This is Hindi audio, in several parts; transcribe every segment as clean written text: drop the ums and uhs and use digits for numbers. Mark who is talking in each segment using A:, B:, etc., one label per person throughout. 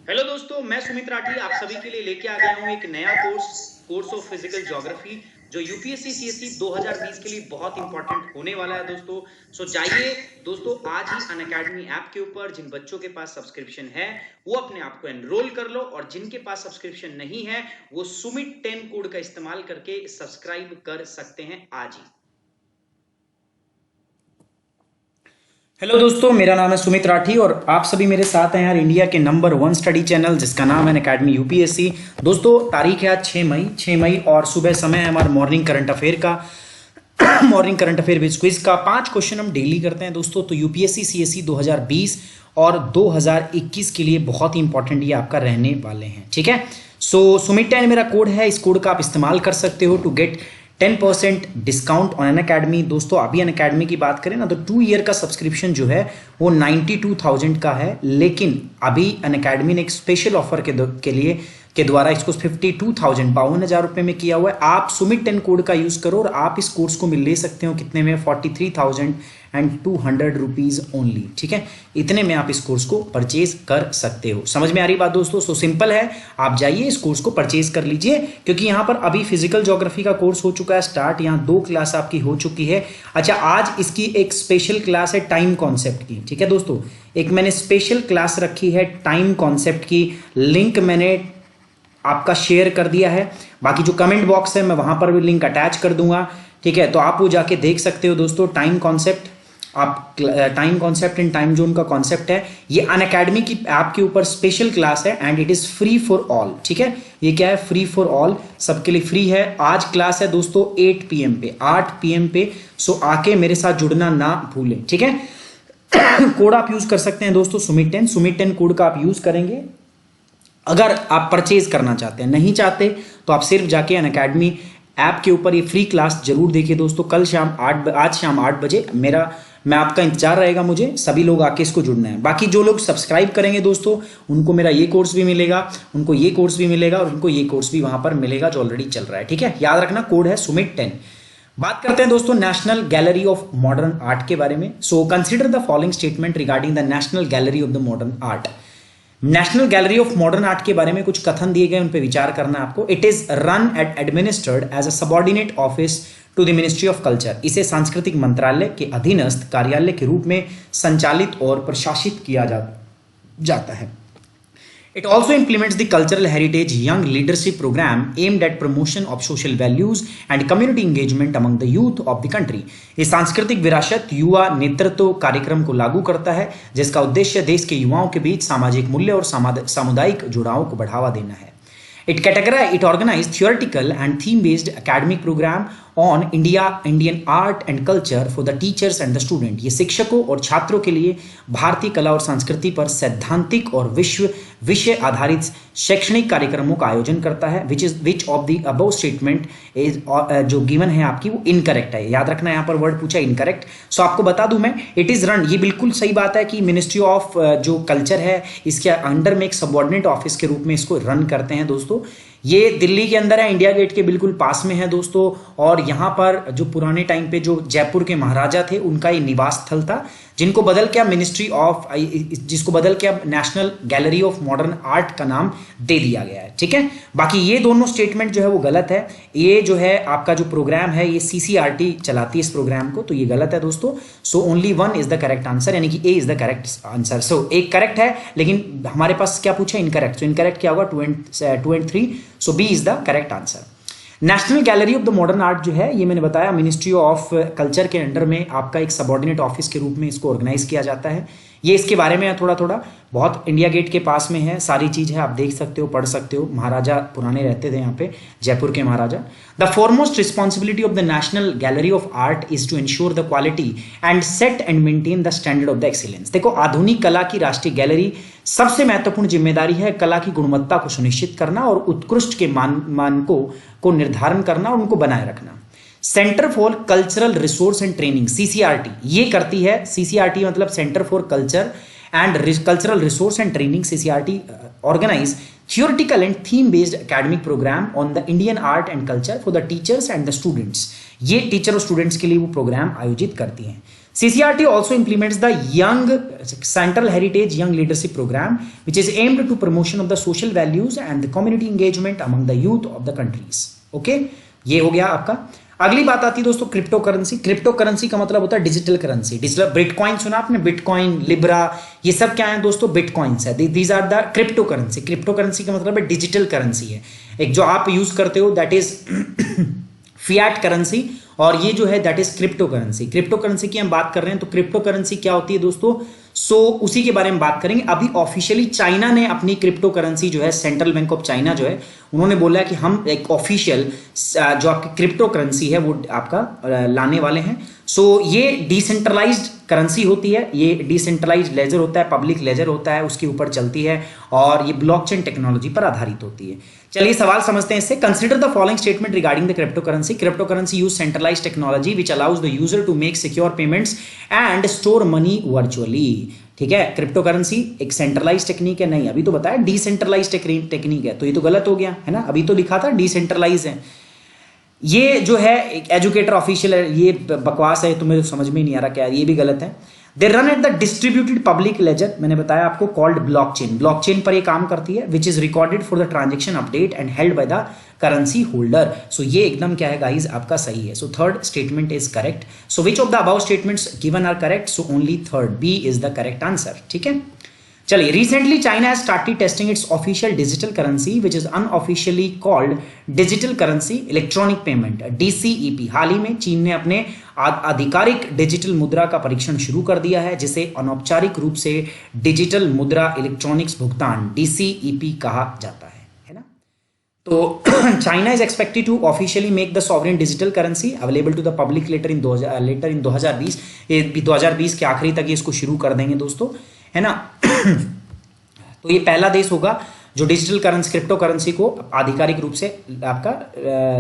A: हेलो दोस्तों, मैं सुमित राठी आप सभी के लिए लेके आ गया हूँ एक नया कोर्स ऑफ फिजिकल ज्योग्राफी जो यूपीएससी सीएससी 2020 के लिए बहुत इंपॉर्टेंट होने वाला है दोस्तों। जाइए दोस्तों, आज ही अनअकैडमी ऐप के ऊपर जिन बच्चों के पास सब्सक्रिप्शन है वो अपने आप को एनरोल कर लो, और जिनके पास सब्सक्रिप्शन नहीं है वो सुमित 10 कोड का इस्तेमाल करके सब्सक्राइब कर सकते हैं आज ही। हेलो दोस्तों, मेरा नाम है सुमित राठी और आप सभी मेरे साथ हैं यार इंडिया के नंबर 1 स्टडी चैनल जिसका नाम है अनअकैडमी यूपीएससी। दोस्तों तारीख है आज 6 मई और सुबह समय है हमारा मॉर्निंग करंट अफेयर का morning current affair with quiz का 5 क्वेश्चन हम डेली करते हैं दोस्तों। तो यूपीएससी सीएससी 2020 और 2021 के लिए बहुत ही इंपॉर्टेंट ये आपका रहने वाले हैं, ठीक है। सुमित 10 मेरा कोड है, इस कोड का आप इस्तेमाल कर सकते हो to get 10% discount on Unacademy. दोस्तों अभी अनअकैडमी की बात करें ना तो 2 ईयर का सब्सक्रिप्शन जो है वो 92,000 का है, लेकिन अभी अनअकैडमी ने एक स्पेशल ऑफर के द्वारा इसको 52,000 52,000 रुपये में किया हुआ है। आप सुमित 10 कोड का यूज करो और आप इस कोर्स को ले सकते हो कितने में, 43,200 रुपीज ओनली, ठीक है। इतने में आप इस कोर्स को परचेज कर सकते हो। समझ में आ रही बात दोस्तों? सिंपल है, आप जाइए इस कोर्स को परचेज कर लीजिए, क्योंकि यहाँ पर अभी फिजिकल ज्योग्राफी का कोर्स हो चुका है स्टार्ट। यहाँ 2 क्लास आपकी हो चुकी है। अच्छा, आज इसकी एक स्पेशल क्लास है टाइम कॉन्सेप्ट की, ठीक है दोस्तों। एक मैंने स्पेशल क्लास रखी है टाइम कॉन्सेप्ट की, लिंक मैंने आपका शेयर कर दिया है। बाकी जो कमेंट बॉक्स है मैं वहां पर भी लिंक अटैच कर दूंगा, ठीक है। तो आप वो जाके देख सकते हो दोस्तों। Time concept and time zone का कॉन्सेप्ट है, ये अनअकैडमी की ऐप के ऊपर स्पेशल क्लास है and it is free for all, ठीक है। ये क्या है? फ्री फॉर ऑल, सबके लिए फ्री है। आज क्लास है दोस्तों 8 PM पे, 8 PM पे। आके मेरे साथ जुड़ना ना भूलें, ठीक है। कोड आप यूज कर सकते हैं दोस्तों सुमित 10 कोड का आप यूज करेंगे अगर आप परचेज करना चाहते हैं। नहीं चाहते तो आप सिर्फ जाके अनअकैडमी ऐप के ऊपर ये फ्री क्लास जरूर देखिए दोस्तों। आज शाम 8 बजे मैं आपका इंतजार रहेगा, मुझे सभी लोग आके इसको जुड़ना है। बाकी जो लोग सब्सक्राइब करेंगे दोस्तों उनको मेरा ये कोर्स भी मिलेगा, उनको ये कोर्स भी मिलेगा और उनको ये कोर्स भी वहां पर मिलेगा जो ऑलरेडी चल रहा है, ठीक है। याद रखना, कोड है सुमित 10। बात करते हैं दोस्तों national gallery of modern art के बारे में। Consider the following statement regarding the National gallery of the modern art. National gallery of modern art के बारे में कुछ कथन दिए गए, उन पर विचार करना है आपको। It is run at administered as a subordinate office to the ministry of culture. इसे सांस्कृतिक मंत्रालय के अधीनस्थ कार्यालय के रूप में संचालित और प्रशासित किया जाता है। It also implements the cultural heritage young leadership program aimed at promotion of social values and community engagement among the youth of the country. ये सांस्कृतिक विरासत युवा नेतृत्व कार्यक्रम को लागू करता है जिसका उद्देश्य देश के युवाओं के बीच सामाजिक मूल्य और सामुदायिक जुड़ाव को बढ़ावा देना है। It organized theoretical and theme-based academic program on Indian art and culture for the teachers and the student. ये शिक्षकों और छात्रों के लिए भारतीय कला और संस्कृति पर सैद्धांतिक और विषय आधारित शैक्षणिक कार्यक्रमों का आयोजन करता है। विच of the above statement is, जो गिवन है आपकी वो इनकरेक्ट है। याद रखना, यहाँ पर वर्ड पूछा इनकरेक्ट। आपको बता दूं मैं, इट इज रन, ये बिल्कुल सही बात है कि मिनिस्ट्री ऑफ जो कल्चर है इसके अंडर में एक सबऑर्डिनेट ऑफिस के रूप में इसको रन करते हैं दोस्तों। ये दिल्ली के अंदर है, इंडिया गेट के बिल्कुल पास में है दोस्तों। और यहाँ पर जो पुराने टाइम पे जो जयपुर के महाराजा थे उनका ये निवास स्थल था, जिसको बदल के अब national gallery of modern art का नाम दे दिया गया है, ठीक है। बाकी ये दोनों स्टेटमेंट जो है वो गलत है। ये जो है आपका जो प्रोग्राम है ये सीसीआरटी चलाती है इस प्रोग्राम को, तो ये गलत है दोस्तों। Only 1 is the correct answer, यानी कि ए इज द करेक्ट आंसर। एक करेक्ट है, लेकिन हमारे पास क्या पूछा? इनकरेक्ट। इनकरेक्ट क्या होगा? 2 and 3। B is the correct answer. National gallery of the modern art जो है ये मैंने बताया मिनिस्ट्री ऑफ कल्चर के अंडर में आपका एक सबऑर्डिनेट ऑफिस के रूप में इसको ऑर्गेनाइज किया जाता है। ये इसके बारे में है थोड़ा बहुत, इंडिया गेट के पास में है, सारी चीज है, आप देख सकते हो, पढ़ सकते हो। महाराजा पुराने रहते थे यहाँ पे, जयपुर के maharaja. The foremost responsibility of the National gallery of Art is to ensure the quality and set and maintain the standard of the excellence. देखो, आधुनिक कला की राष्ट्रीय गैलरी सबसे महत्वपूर्ण जिम्मेदारी है कला की गुणवत्ता को सुनिश्चित करना और उत्कृष्ट के मानकों को निर्धारण करना और उनको बनाए रखना। Centre for cultural resource and training, CCRT, ये करती है। सीसीआरटी मतलब centre for culture and cultural resource and training. CCRT organise theoretical and theme based academic programme on the Indian art and culture for the teachers and the students. ये टीचर और स्टूडेंट्स के लिए वो प्रोग्राम आयोजित करती हैं। CCRT also implements the Young Central Heritage Young Leadership Program, which is aimed to promotion of the social values and the community engagement among the youth of the countries. Okay, ये हो गया आपका। अगली बात आती है दोस्तों क्रिप्टो करेंसी। क्रिप्टो करेंसी का मतलब होता है डिजिटल करेंसी। डिजिटल बिटकॉइन सुना आपने, बिटकॉइन, लिब्रा, ये सब क्या है दोस्तों? बिटकॉइंस है। These are the cryptocurrency. Cryptocurrency का मतलब है डिजिटल करेंसी है, एक जो आप यूज करते हो दैट इज फिएट करेंसी, और ये जो है that is crypto currency. Crypto currency की हम बात कर रहे हैं, तो क्रिप्टो करेंसी क्या होती है दोस्तों? उसी के बारे में बात करेंगे। अभी ऑफिशियली चाइना ने अपनी क्रिप्टो करेंसी जो है, सेंट्रल बैंक ऑफ चाइना जो है, उन्होंने बोला कि हम एक ऑफिशियल जो आपकी क्रिप्टो करेंसी है वो आपका लाने वाले हैं। ये डिसेंट्रलाइज्ड करेंसी होती है, ये डिसेंट्रलाइज्ड लेजर होता है, पब्लिक लेजर होता है, उसके ऊपर चलती है, और ये ब्लॉकचेन टेक्नोलॉजी पर आधारित होती है। चलिए सवाल समझते हैं इससे। Consider the following statement regarding the cryptocurrency. Cryptocurrency use centralised technology which allows the user to make secure payments and store money virtually. ठीक है, क्रिप्टो करेंसी एक सेंट्रलाइज टेक्निक है, नहीं अभी तो बताया डिसेंट्रलाइज टेक्निक है, तो ये तो गलत हो गया है ना, अभी तो लिखा था डिसेंट्रलाइज है। ये जो है एजुकेटर ऑफिशियल है, ये बकवास है, तुम्हें तो समझ में नहीं आ रहा क्या, ये भी गलत है। They run at the distributed public ledger, मैंने बताया आपको, कॉल्ड ब्लॉकचेन। ब्लॉकचेन पर ये काम करती है, which is recorded for the transaction update and held by the currency holder. So ये एकदम क्या है गाइज आपका सही है। So third statement is correct. So which of the above statements given are correct? So only third, B is the correct answer. ठीक है, चलिए। Recently China has started testing its official digital currency which is unofficially called digital currency electronic payment, DCEP। हाल ही में चीन ने अपने आधिकारिक डिजिटल मुद्रा का परीक्षण शुरू कर दिया है, जिसे अनौपचारिक रूप से डिजिटल मुद्रा इलेक्ट्रॉनिक्स भुगतान DCEP कहा जाता है ना। तो China is expected to officially make the sovereign digital currency available to the public later in 2020। 2020 के आखिरी तक ये इसको शुरू कर देंगे दोस्तों, है ना। तो ये पहला देश होगा जो डिजिटल करेंसी, क्रिप्टो करेंसी को आधिकारिक रूप से आपका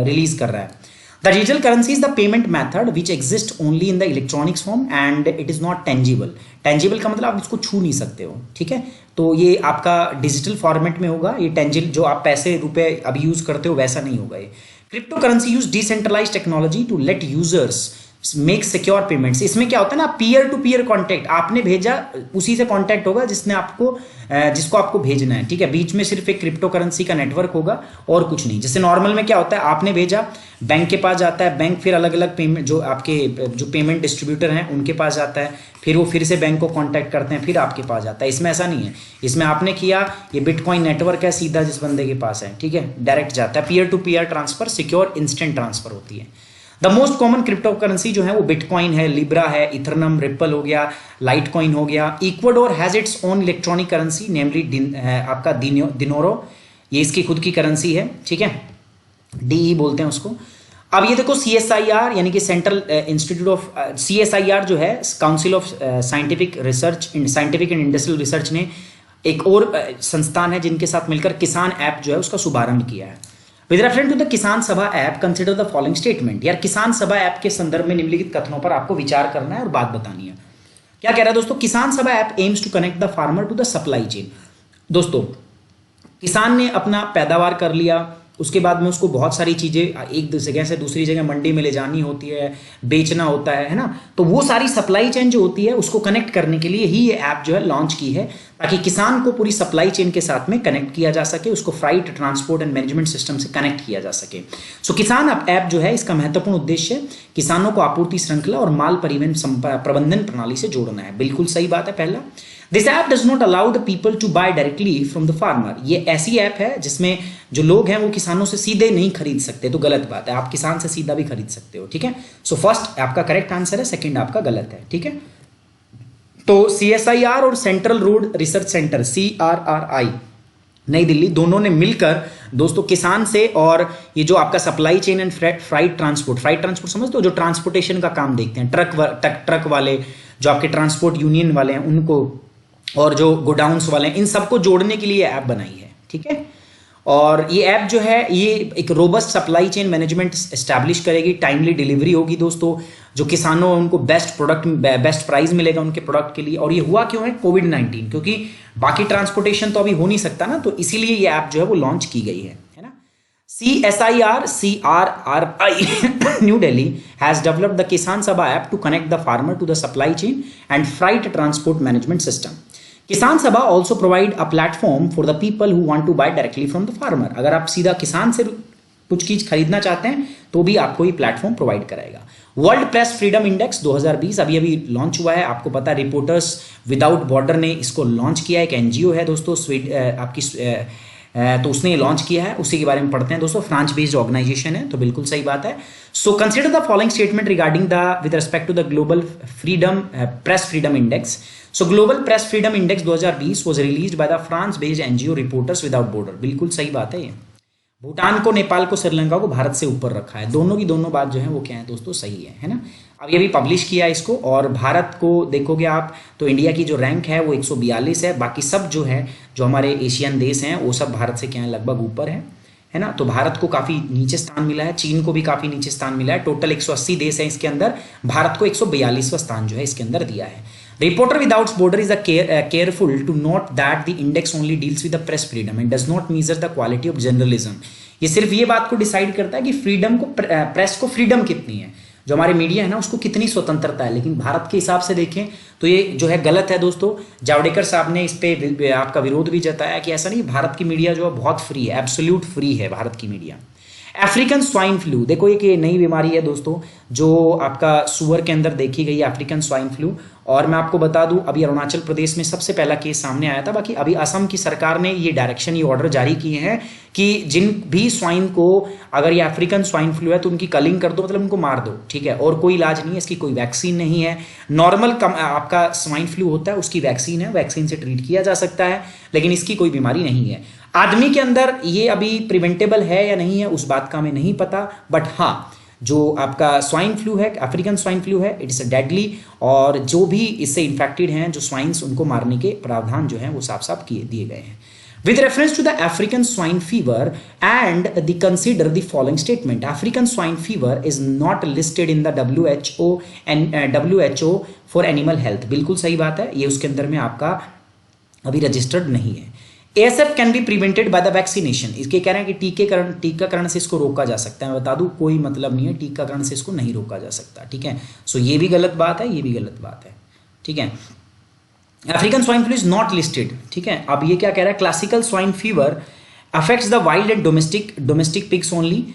A: रिलीज कर रहा है। The digital currency is the payment method which exist only in the electronics form and it is not tangible. Tangible का मतलब आप इसको छू नहीं सकते हो, ठीक है। तो ये आपका डिजिटल फॉर्मेट में होगा, ये टेंजिबल जो आप पैसे रुपए अभी यूज करते हो वैसा नहीं होगा ये। Cryptocurrency use decentralised technology to let users make secure payments. इसमें क्या होता है ना, पीयर टू पीयर कॉन्टैक्ट, आपने भेजा उसी से कॉन्टैक्ट होगा जिसने आपको जिसको आपको भेजना है, ठीक है। बीच में सिर्फ एक क्रिप्टो करेंसी का नेटवर्क होगा और कुछ नहीं। जैसे नॉर्मल में क्या होता है, आपने भेजा, बैंक के पास जाता है, बैंक फिर अलग अलग पेमेंट जो आपके जो पेमेंट डिस्ट्रीब्यूटर हैं उनके पास जाता है, फिर वो फिर से बैंक को कॉन्टैक्ट करते हैं, फिर आपके पास जाता है। इसमें ऐसा नहीं है, इसमें आपने किया, ये बिटकॉइन नेटवर्क है, सीधा जिस बंदे के पास है, ठीक है, डायरेक्ट जाता है। Peer to peer transfer, secure instant transfer होती है। The most common cryptocurrency जो है वो बिटकॉइन है, लिब्रा है, इथरनम, रिप्पल हो गया, लाइटकॉइन हो गया। Ecuador has its own electronic currency namely आपका दिनोरो, ये इसकी खुद की करेंसी है, ठीक है, DE बोलते हैं उसको। अब ये देखो CSIR यानी कि सेंट्रल इंस्टीट्यूट ऑफ CSIR जो है, council of scientific research, scientific and industrial research ने एक और संस्थान है जिनके साथ मिलकर किसान ऐप जो है उसका शुभारंभ किया है। विद रेफरेंस टू द किसान Sabha app consider the following statement. यार किसान सभा ऐप के संदर्भ में निम्नलिखित कथनों पर आपको विचार करना है और बात बतानी है। क्या कह रहा है दोस्तों, Kisan Sabha app aims to connect the farmer to the supply chain. दोस्तों किसान ने अपना पैदावार कर लिया, उसके बाद में उसको बहुत सारी चीज़ें एक जगह से दूसरी जगह मंडी में ले जानी होती है, बेचना होता है ना। तो वो सारी सप्लाई चेन जो होती है उसको कनेक्ट करने के लिए ही ये ऐप जो है लॉन्च की है, ताकि किसान को पूरी सप्लाई चेन के साथ में कनेक्ट किया जा सके, उसको freight, transport and management system से कनेक्ट किया जा सके। सो किसान ऐप जो है इसका महत्वपूर्ण उद्देश्य किसानों को आपूर्ति श्रृंखला और माल परिवहन प्रबंधन प्रणाली से जोड़ना है। बिल्कुल सही बात है पहला। This app does not allow the people to buy directly from the farmer. ये ऐसी ऐप है जिसमें जो लोग हैं वो किसानों से सीधे नहीं खरीद सकते, तो गलत बात है, आप किसान से सीधा भी खरीद सकते हो, ठीक है। सो फर्स्ट आपका करेक्ट आंसर है, सेकंड आपका गलत है, ठीक है। तो CSIR और central road research centre CRRI नई दिल्ली दोनों ने मिलकर दोस्तों किसान से और ये जो आपका supply chain and freight transport समझते हो, जो ट्रांसपोर्टेशन का काम देखते हैं, ट्रक वाले, जो आपके ट्रांसपोर्ट यूनियन वाले हैं उनको, और जो गोडाउन्स वाले हैं, इन सबको जोड़ने के लिए ऐप बनाई है, ठीक है। और ये ऐप जो है ये एक robust supply chain management establish करेगी, टाइमली डिलीवरी होगी दोस्तों, जो किसानों उनको बेस्ट प्राइस मिलेगा उनके प्रोडक्ट के लिए। और ये हुआ क्यों है, कोविड-19, क्योंकि बाकी ट्रांसपोर्टेशन तो अभी हो नहीं सकता ना, तो इसीलिए ये ऐप जो है वो लॉन्च की गई है ना। CSIR-CRRI New Delhi has developed the Kisan Sabha app to connect the farmer to the supply chain and freight transport management system. Kisan Sabha also provide a platform for the people who want to buy directly from the farmer. अगर आप सीधा किसान से कुछ चीज खरीदना चाहते हैं तो भी आपको ये प्लेटफॉर्म प्रोवाइड कराएगा। वर्ल्ड प्रेस फ्रीडम इंडेक्स 2020 अभी अभी लॉन्च हुआ है। आपको पता है रिपोर्टर्स विदाउट बॉर्डर ने इसको लॉन्च किया है। एक एनजीओ है दोस्तों, आपकी तो उसने लॉन्च किया है, उसी के बारे में पढ़ते हैं दोस्तों। फ्रांस बेस्ड ऑर्गेनाइजेशन है, तो बिल्कुल सही बात है। So consider the following statement regarding the with respect to the global freedom press freedom index. So global press freedom index 2020 was released by the France based NGO reporters without border. बिल्कुल सही बात है ये। भूटान को, नेपाल को, श्रीलंका को भारत से ऊपर रखा है। दोनों की दोनों बात जो है वो क्या है दोस्तों, सही है ना। अब ये भी पब्लिश किया है इसको। और भारत को देखोगे आप तो इंडिया की जो रैंक है वो 142 है। बाकी सब जो है जो हमारे एशियन देश हैं वो सब भारत से क्या है, लगभग ऊपर है ना। तो भारत को काफी नीचे स्थान मिला है, चीन को भी काफी नीचे स्थान मिला है। टोटल 180 देश है इसके अंदर, भारत को 142वां स्थान जो है इसके अंदर दिया है। Reporter without border is careful to note that the index only deals with the press freedom and does not measure the quality of journalism. ये सिर्फ ये बात को डिसाइड करता है कि फ्रीडम को, प्रेस को फ्रीडम कितनी है, जो हमारे मीडिया है ना उसको कितनी स्वतंत्रता है। लेकिन भारत के हिसाब से देखें तो ये जो है गलत है दोस्तों। जावड़ेकर साहब ने इस पे आपका विरोध भी जताया कि ऐसा नहीं, भारत की मीडिया जो है बहुत फ्री है, एब्सोल्यूट फ्री है भारत की मीडिया। अफ्रीकन स्वाइन फ्लू, देखो ये नई बीमारी है दोस्तों जो आपका सुअर के अंदर देखी गई है, अफ्रीकन स्वाइन फ्लू। और मैं आपको बता दूं अभी अरुणाचल प्रदेश में सबसे पहला केस सामने आया था। बाकी अभी असम की सरकार ने ये डायरेक्शन, ये ऑर्डर जारी किए हैं कि जिन भी स्वाइन को अगर ये अफ्रीकन स्वाइन फ्लू है तो उनकी कलिंग कर दो, मतलब उनको मार दो, ठीक है। और कोई इलाज नहीं है, इसकी कोई वैक्सीन नहीं है। नॉर्मल आपका स्वाइन फ्लू होता है उसकी वैक्सीन है, वैक्सीन से ट्रीट किया जा सकता है, लेकिन इसकी कोई बीमारी नहीं है। आदमी के अंदर ये अभी प्रिवेंटेबल है या नहीं है उस बात का हमें नहीं पता, बट हाँ जो आपका स्वाइन फ्लू है, अफ्रीकन स्वाइन फ्लू है, इट इज डेडली। और जो भी इससे इन्फेक्टेड हैं, जो स्वाइन्स, उनको मारने के प्रावधान जो हैं वो साफ साफ दिए गए हैं। With reference to the African swine fever and the consider the following statement. African swine fever is not listed in the WHO and WHO for animal health. बिल्कुल सही बात है, ये उसके अंदर में आपका अभी रजिस्टर्ड नहीं है। ASF can be prevented by the vaccination. इसके कह रहे हैं कि टीकाकरण से इसको रोका जा सकता है। मैं बता दूं कोई मतलब नहीं है, टीकाकरण से इसको नहीं रोका जा सकता, ठीक है। सो ये भी गलत बात है, ये भी गलत बात है, ठीक है। African swine flu is not listed, ठीक है। अब ये क्या कह रहा है, classical swine fever affects the wild and domestic pigs only,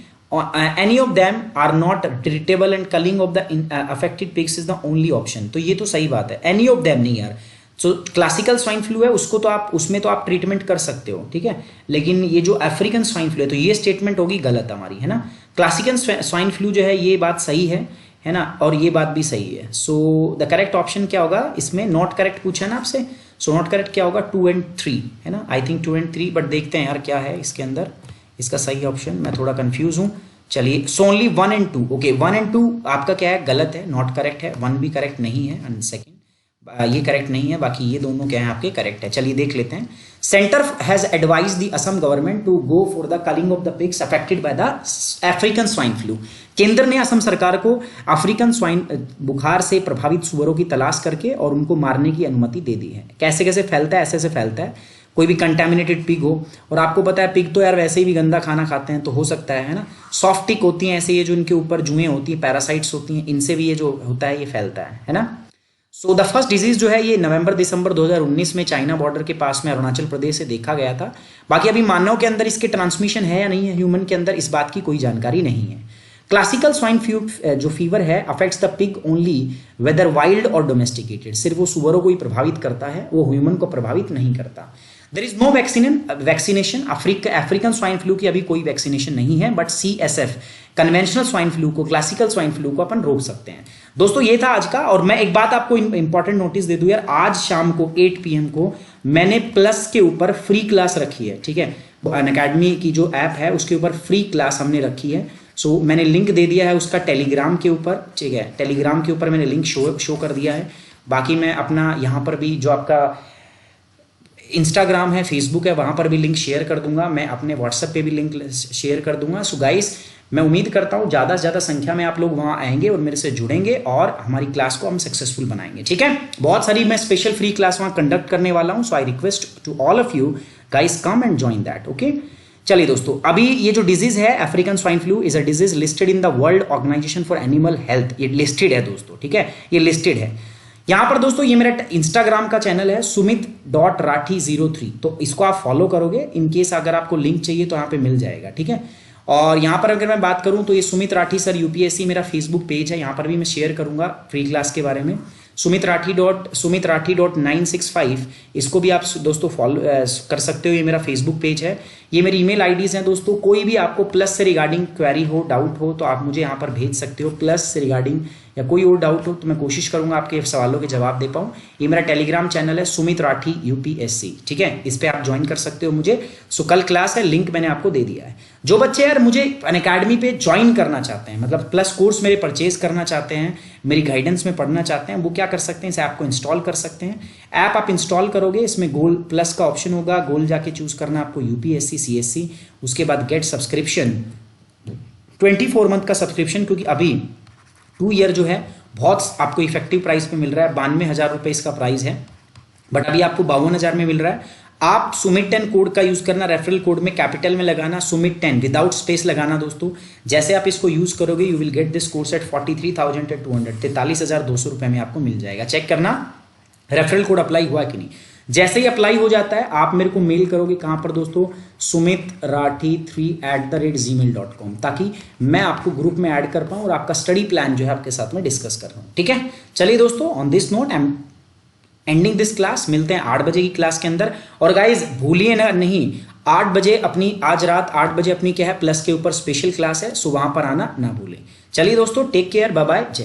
A: any of them are not treatable and culling of the affected pigs is the only option. तो ये तो सही बात है, एनी ऑफ देम नहीं यार। सो क्लासिकल स्वाइन फ्लू है उसको तो आप, उसमें तो आप ट्रीटमेंट कर सकते हो, ठीक है। लेकिन ये जो अफ्रीकन स्वाइन फ्लू है तो ये स्टेटमेंट होगी गलत हमारी, है ना। क्लासिकल स्वाइन फ्लू जो है ये बात सही है ना, और ये बात भी सही है। सो द करेक्ट ऑप्शन क्या होगा इसमें, नॉट करेक्ट पूछा ना आपसे, सो नॉट करेक्ट क्या होगा 2 and 3, है ना। आई थिंक 2 and 3, बट देखते हैं यार क्या है इसके अंदर इसका सही ऑप्शन। मैं थोड़ा कंफ्यूज हूँ, चलिए। So only 1 and 2, okay 1 and 2 आपका क्या है, गलत है, नॉट करेक्ट है। 1 भी करेक्ट नहीं है एंड सेकेंड ये करेक्ट नहीं है, बाकी ये दोनों क्या है आपके करेक्ट है। चलिए देख लेते हैं। Centre has advise the Assam government to go for the culling of the pigs affected by the African swine flu. केंद्र ने असम सरकार को अफ्रीकन स्वाइन बुखार से प्रभावित सुअरों की तलाश करके और उनको मारने की अनुमति दे दी है। कैसे कैसे फैलता है, ऐसे ऐसे फैलता है। कोई भी कंटेमिनेटेड पिग हो, और आपको पता है पिग तो यार वैसे ही भी गंदा खाना खाते हैं, तो हो सकता है ना। सॉफ्ट टिक होती हैं ऐसे, ये जो इनके ऊपर जुएं होती हैं, पैरासाइट्स होती हैं, इनसे भी ये जो होता है ये फैलता है ना। सो द फर्स्ट डिजीज जो है ये नवंबर-दिसंबर 2019 में चाइना बॉर्डर के पास में अरुणाचल प्रदेश से देखा गया था। बाकी अभी मानव के अंदर इसके ट्रांसमिशन है या नहीं है, ह्यूमन के अंदर, इस बात की कोई जानकारी नहीं है। क्लासिकल स्वाइन जो फीवर है affects the pig only whether wild और डोमेस्टिकेटेड, सिर्फ वो सुअरों को ही प्रभावित करता है, वो ह्यूमन को प्रभावित नहीं करता। There is no vaccination African swine flu की अभी कोई वैक्सीनेशन नहीं है, but CSF conventional swine flu को, क्लासिकल स्वाइन फ्लू को अपन रोक सकते हैं। दोस्तों ये था आज का। और मैं एक बात आपको इंपॉर्टेंट नोटिस दे दूं यार, आज शाम को 8 PM को मैंने प्लस के ऊपर फ्री क्लास रखी है, ठीक है। अनअकैडमी की जो ऐप है उसके ऊपर फ्री क्लास हमने रखी है। सो मैंने लिंक दे दिया है उसका टेलीग्राम के ऊपर, ठीक है। टेलीग्राम के ऊपर मैंने लिंक शो कर दिया है। बाकी मैं अपना यहाँ पर भी जो आपका इंस्टाग्राम है, फेसबुक है, वहां पर भी लिंक शेयर कर दूंगा। मैं अपने व्हाट्सएप पे भी लिंक शेयर कर दूंगा। सो गाइस मैं उम्मीद करता हूँ ज़्यादा से ज़्यादा संख्या में आप लोग वहाँ आएंगे और मेरे से जुड़ेंगे और हमारी क्लास को हम सक्सेसफुल बनाएंगे, ठीक है। बहुत सारी मैं स्पेशल फ्री क्लास वहाँ कंडक्ट करने वाला हूँ। So I request to all of you guys come and join that, okay. चलिए दोस्तों, अभी ये जो डिजीज है African swine flu is a disease listed in the World Organisation for Animal Health. ये लिस्टेड है दोस्तों, ठीक है, ये लिस्टेड है। यहां पर दोस्तों ये मेरा इंस्टाग्राम का चैनल है sumit.rathi03, तो इसको आप फॉलो करोगे। इन केस अगर आपको लिंक चाहिए तो यहाँ पे मिल जाएगा, ठीक है। और यहाँ पर अगर मैं बात करूँ तो ये सुमित राठी सर यूपीएससी मेरा फेसबुक पेज है, यहाँ पर भी मैं शेयर करूंगा फ्री क्लास के बारे में। sumitrathi.965 इसको भी आप दोस्तों फॉलो कर सकते हो, ये मेरा फेसबुक पेज है। ये मेरी ईमेल आईडीज हैं दोस्तों। कोई भी आपको प्लस से रिगार्डिंग क्वेरी हो, डाउट हो तो आप मुझे यहाँ पर भेज सकते हो। प्लस से रिगार्डिंग या कोई और डाउट हो तो मैं कोशिश करूंगा आपके सवालों के जवाब दे पाऊँ। ये मेरा टेलीग्राम चैनल है सुमित राठी यूपीएससी, ठीक है, इस पर आप ज्वाइन कर सकते हो मुझे। सो कल क्लास है, लिंक मैंने आपको दे दिया है। जो बच्चे यार मुझे अनअकैडमी पे ज्वाइन करना चाहते हैं, मतलब प्लस कोर्स मेरे परचेज करना चाहते हैं, मेरी गाइडेंस में पढ़ना चाहते हैं, वो क्या कर सकते हैं, इस ऐप को इंस्टॉल कर सकते हैं। ऐप आप इंस्टॉल करोगे, इसमें गोल प्लस का ऑप्शन होगा, गोल जाके चूज करना आपको यूपीएससी सीएससी, उसके बाद गेट सब्सक्रिप्शन 24 मंथ का सब्सक्रिप्शन, क्योंकि अभी 2 ईयर जो है बहुत आपको इफेक्टिव प्राइस पे मिल रहा है। 92,000 रुपये इसका प्राइस है, बट अभी आपको 52,000 में मिल रहा है। आप सुमित 10 कोड का यूज करना, रेफरल कोड में कैपिटल में लगाना सुमित 10 विदाउट स्पेस लगाना दोस्तों। जैसे आप इसको यूज करोगे you will get this course eight 43,200, 43,200 रुपये में आपको मिल जाएगा। चेक करना रेफरल कोड अप्लाई हुआ कि नहीं। जैसे ही अप्लाई हो जाता है आप मेरे को मेल करोगे, कहां पर दोस्तों, sumitrathi3@gmail.com, ताकि मैं आपको ग्रुप में ऐड कर पाऊं और आपका स्टडी प्लान जो है आपके साथ में डिस्कस कर रहा हूं, ठीक है। चलिए दोस्तों, on this note I am ending this class. मिलते हैं 8 बजे की क्लास के अंदर। और गाइज भूलिए ना, नहीं 8 बजे अपनी, आज रात 8 बजे अपनी क्या है, प्लस के ऊपर स्पेशल क्लास है, सो वहां पर आना ना भूलें। चलिए दोस्तों, टेक केयर, बाय बाय, जय हिंद।